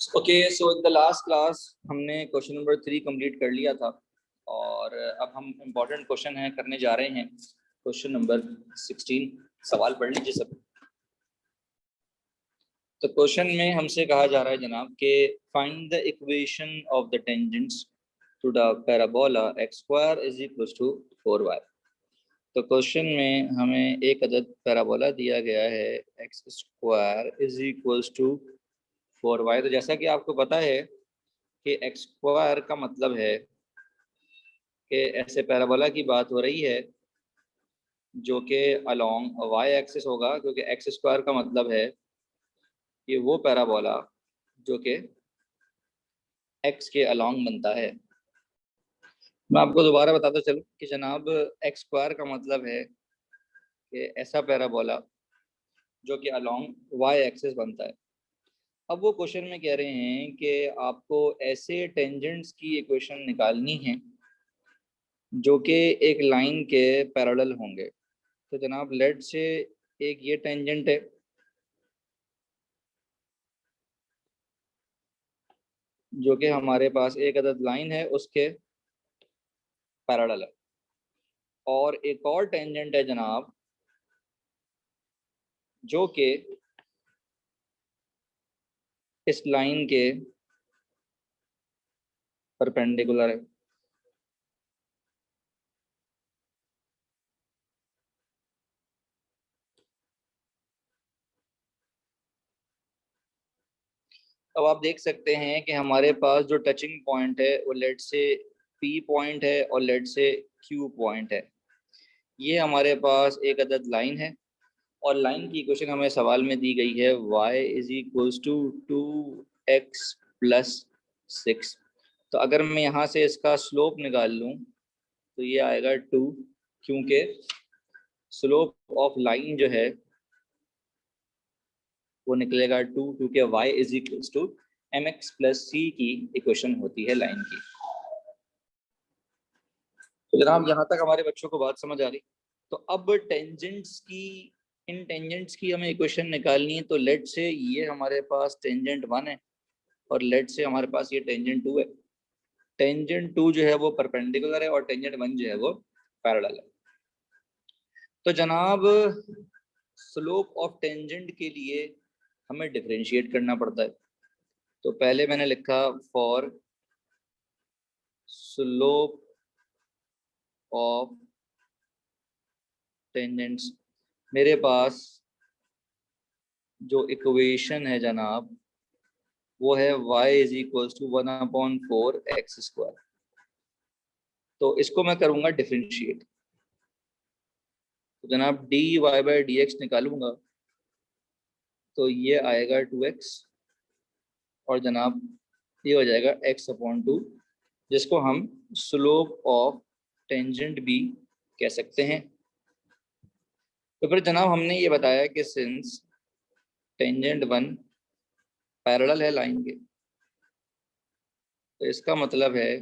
Okay, so in the last class हमने question number 3 complete कर लिया था और अब हम इम्पोर्टेंट क्वेश्चन है करने जा रहे हैं। क्वेश्चन नंबर 16, सवाल पढ़ लीजिए सब। तो क्वेश्चन में हमसे कहा जा रहा है जनाब कि find the equation of the tangents to the parabola x square is equal to 4y। तो क्वेश्चन में हमें एक अदद पैराबोला दिया गया है x square is equal to 4y। तो जैसा कि आपको पता है कि एक्स स्क्वायर का मतलब है कि ऐसे पैराबोला की बात हो रही है जो कि अलोंग वाई एक्सिस होगा, क्योंकि एक्स स्क्वायर का मतलब है कि वो पैराबोला जो कि एक्स के अलोंग बनता है। मैं आपको दोबारा बताता चलूं कि जनाब एक्स स्क्वायर का मतलब है कि ऐसा पैराबोला जो कि अलोंग वाई एक्सिस बनता है। अब वो क्वेश्चन में कह रहे हैं कि आपको ऐसे टेंजेंट्स की इक्वेशन निकालनी है जो कि एक लाइन के पैरेलल होंगे। तो जनाब लेट से एक ये टेंजेंट है जो कि हमारे पास एक अदद लाइन है उसके पैरेलल है, और एक और टेंजेंट है जनाब जो कि इस लाइन के परपेंडिकुलर है। अब आप देख सकते हैं कि हमारे पास जो टचिंग पॉइंट है वो लेट से पी पॉइंट है और लेट से क्यू पॉइंट है। ये हमारे पास एक अदद लाइन है और लाइन की इक्वेशन हमें सवाल में दी गई है y is equals to 2x plus 6। तो अगर मैं यहाँ से इसका स्लोप निकाल लूँ तो ये आएगा 2, क्योंकि स्लोप ऑफ लाइन जो है वो निकलेगा 2, क्योंकि y is equals to mx plus c की इक्वेशन होती है लाइन की। तो जनाब यहाँ तक हमारे बच्चों को बात समझ आ रही। तो अब इन टेंजेंट्स की हमें इक्वेशन निकालनी है। तो लेट से ये हमारे पास टेंजेंट 1 है और लेट से हमारे पास ये टेंजेंट 2 है। टेंजेंट 2 जो है वो परपेंडिकुलर है और टेंजेंट 1 जो है वो पैरेलल है। तो जनाब स्लोप ऑफ टेंजेंट के लिए हमें डिफरेंशिएट करना पड़ता है। तो पहले मैंने लिखा फॉर स्लोप ऑफ टेंजेंट्स, मेरे पास जो इक्वेशन है जनाब वो है y is equal to 1/4 x square. तो इसको मैं करूंगा डिफरेंशिएट। तो जनाब dy बाई डी एक्स निकालूंगा तो ये आएगा 2x और जनाब ये हो जाएगा x/2, जिसको हम स्लोप ऑफ टेंजेंट भी कह सकते हैं। तो फिर जनाब हमने ये बताया कि सिंस टेंजेंट 1 पैरेलल है लाइन के, तो इसका मतलब है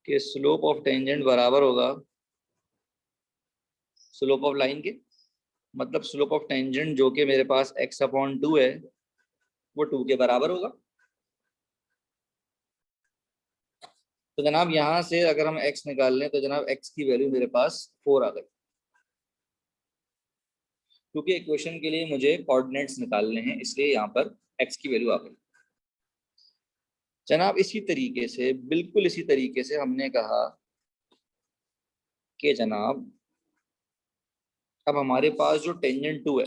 कि स्लोप ऑफ टेंजेंट बराबर होगा स्लोप ऑफ लाइन के। मतलब स्लोप ऑफ टेंजेंट जो कि मेरे पास x/2 है वो 2 के बराबर होगा। तो जनाब यहाँ से अगर हम x निकाल लें तो जनाब x की वैल्यू मेरे पास 4 आ गई, क्योंकि इक्वेशन के लिए मुझे कोऑर्डिनेट्स निकालने हैं, इसलिए यहाँ पर x की वैल्यू आ गई। जनाब इसी तरीके से, बिल्कुल इसी तरीके से हमने कहा कि जनाब अब हमारे पास जो टेंजेंट 2 है,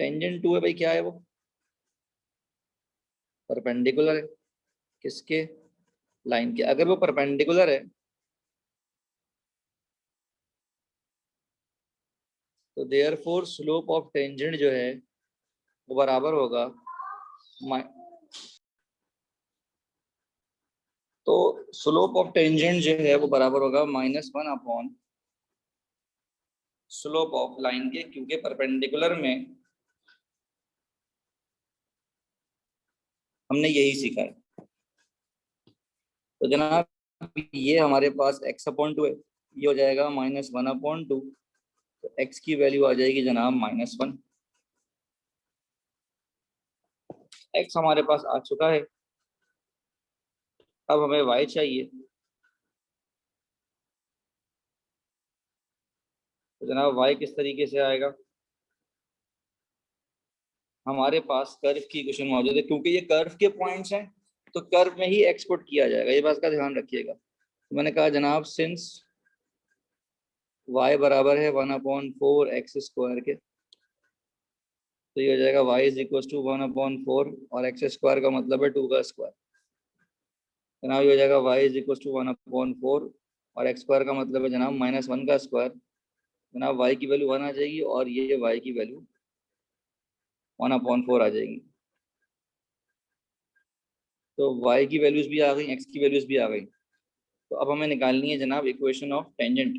टेंजेंट 2 है भाई, क्या है वो? परपेंडिकुलर है किसके? लाइन के। अगर वो परपेंडिकुलर है तो देयरफॉर स्लोप ऑफ टेंजेंट जो है वो बराबर होगा तो स्लोप ऑफ टेंजेंट जो है वो बराबर होगा -1 स्लोप ऑफ लाइन के, क्योंकि परपेंडिकुलर में हमने यही सीखा है। तो जनाब ये हमारे पास x/2 है, ये हो जाएगा -1/2 तो x की वैल्यू आ जाएगी जनाब -1। x हमारे पास आ चुका है, अब हमें y चाहिए। तो जनाब y किस तरीके से आएगा, हमारे पास कर्व की इक्वेशन मौजूद है, क्योंकि ये कर्व के पॉइंट्स हैं तो कर्व में ही एक्सपोर्ट किया जाएगा, ये बात का ध्यान रखिएगा। तो मैंने कहा जनाब सिंस y बराबर है 1/4 x² के, तो ये हो जाएगा y इज इक्वल टू 1/4 और x² का मतलब है 2 का स्क्वायर। जनाब ये हो जाएगा y इज इक्वल टू 1/4 और x² का मतलब है जनाब -1 का स्क्वायर। जनाब y की वैल्यू 1 आ जाएगी और ये y की वैल्यू 1/4 आ जाएगी। तो y की वैल्यूज भी आ गई, x की वैल्यूज भी आ गई। तो अब हमें निकालनी है जनाब इक्वेशन ऑफ टेंजेंट।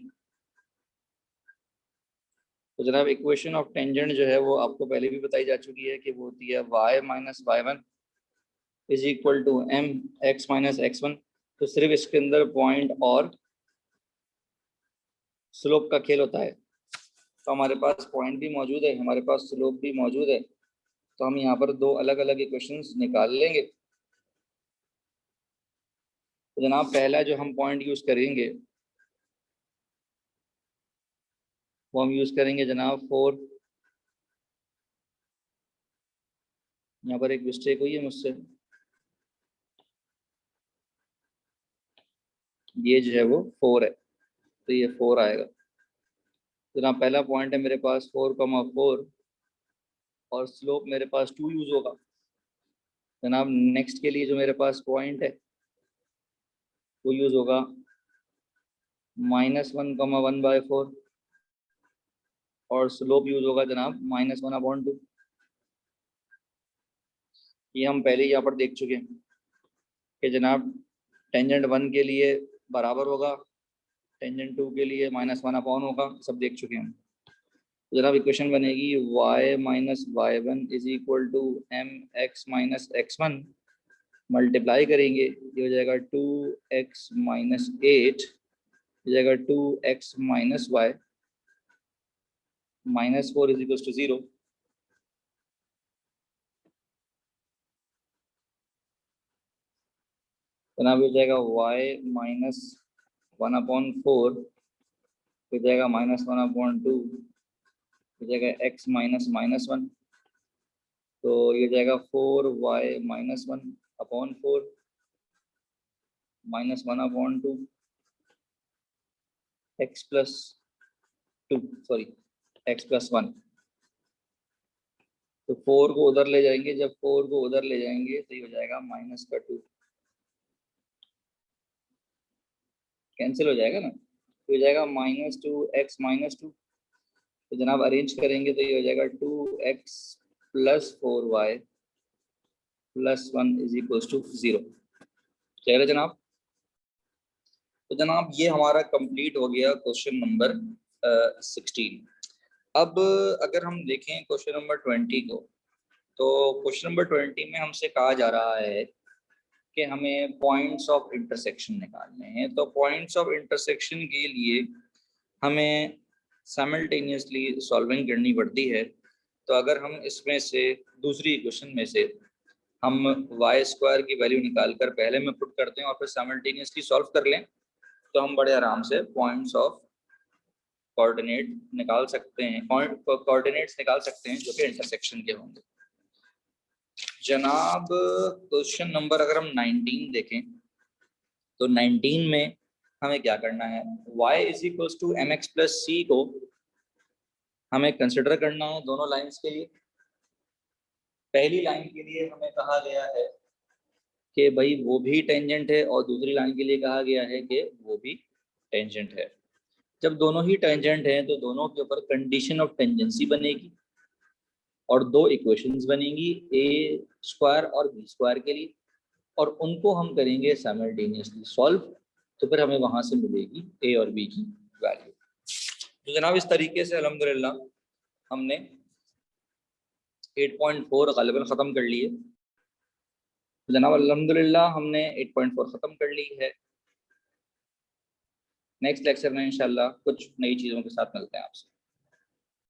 तो जनाब इक्वेशन ऑफ टेंजेंट जो है वो आपको पहले भी बताई जा चुकी है कि वो होती है y - y1 is equal to m x - x1। तो सिर्फ इसके अंदर पॉइंट और स्लोप का खेल होता है। तो हमारे पास पॉइंट भी मौजूद है, हमारे पास स्लोप भी मौजूद है, तो हम यहाँ पर दो अलग अलग इक्वेशंस निकाल लेंगे। तो जनाब पहला जो हम पॉइंट यूज करेंगे वो हम यूज करेंगे जनाब 4। यहाँ पर एक मिस्टेक हुई है मुझसे, ये जो है वो 4 है, तो ये 4 आएगा। तो जनाब पहला पॉइंट है मेरे पास 4,4 और स्लोप मेरे पास 2 यूज होगा। जनाब नेक्स्ट के लिए जो मेरे पास पॉइंट है वो यूज होगा -1,1/4 और स्लोप यूज होगा जनाब -1/2। ये हम पहले ही यहाँ पर देख चुके हैं कि जनाब टेंजेंट 1 के लिए बराबर होगा, टेंजेंट 2 के लिए -1/, होगा, सब देख चुके हैं। तो जनाब इक्वेशन बनेगी y - y1 is equal to mx - x1, multiply करेंगे, ये हो जाएगा 2x - 8, हो जाएगा 2x - y -4 is equal to 0। जनाब हो जाएगा y - 1/4 हो जाएगा -1/2, हो जाएगा x -1, तो ये जाएगा 4y - 1/4 -1/2 x + 2, सॉरी x + 1। तो 4 को उधर ले जाएंगे, जब 4 को उधर ले जाएंगे तो ये हो जाएगा -2, कैंसिल हो जाएगा ना, तो हो जाएगा -2x - 2। तो जनाब अरेंज करेंगे तो ये हो जाएगा 2x + 4y + 1 is equal to 0। Clear है जनाब। तो जनाब ये हमारा कंप्लीट हो गया क्वेश्चन नंबर 16। अब अगर हम देखें क्वेश्चन नंबर 20 को, तो क्वेश्चन नंबर 20 में हमसे कहा जा रहा है कि हमें पॉइंट्स ऑफ इंटरसेक्शन निकालने हैं। तो पॉइंट्स ऑफ इंटरसेक्शन के लिए हमें साइमल्टेनियसली सॉल्विंग करनी पड़ती है। तो अगर हम इसमें से दूसरी इक्वेशन में से हम y² की वैल्यू निकाल कर पहले में पुट करते हैं और फिर साइमल्टेनियसली सॉल्व कर लें, तो हम बड़े आराम से पॉइंट्स ऑफ कोऑर्डिनेट निकाल सकते हैं, कोऑर्डिनेट्स निकाल सकते हैं जो कि इंटरसेक्शन के होंगे। जनाब क्वेश्चन नंबर अगर हम 19 देखें तो 19 में हमें क्या करना है, y = mx + c को हमें कंसिडर करना है दोनों लाइंस के लिए। पहली लाइन के लिए हमें कहा गया है कि भाई वो भी टेंजेंट है और दूसरी लाइन के लिए कहा गया है कि वो भी टेंजेंट है। जब दोनों ही टेंजेंट हैं तो दोनों के ऊपर कंडीशन ऑफ टेंजेंसी बनेगी और दो इक्वेशंस बनेंगी a² और b² के लिए, और उनको हम करेंगे साइमल्टेनियसली सॉल्व, तो फिर हमें वहां से मिलेगी a और b की वैल्यू। तो जनाब इस तरीके से अल्हम्दुलिल्लाह हमने 8.4 गालिबन ख़त्म कर लिए। तो जनाब अल्हम्दुलिल्लाह हमने 8.4 ख़त्म कर ली है। नेक्स्ट लेक्चर में इंशाल्लाह कुछ नई चीज़ों के साथ मिलते हैं आपसे।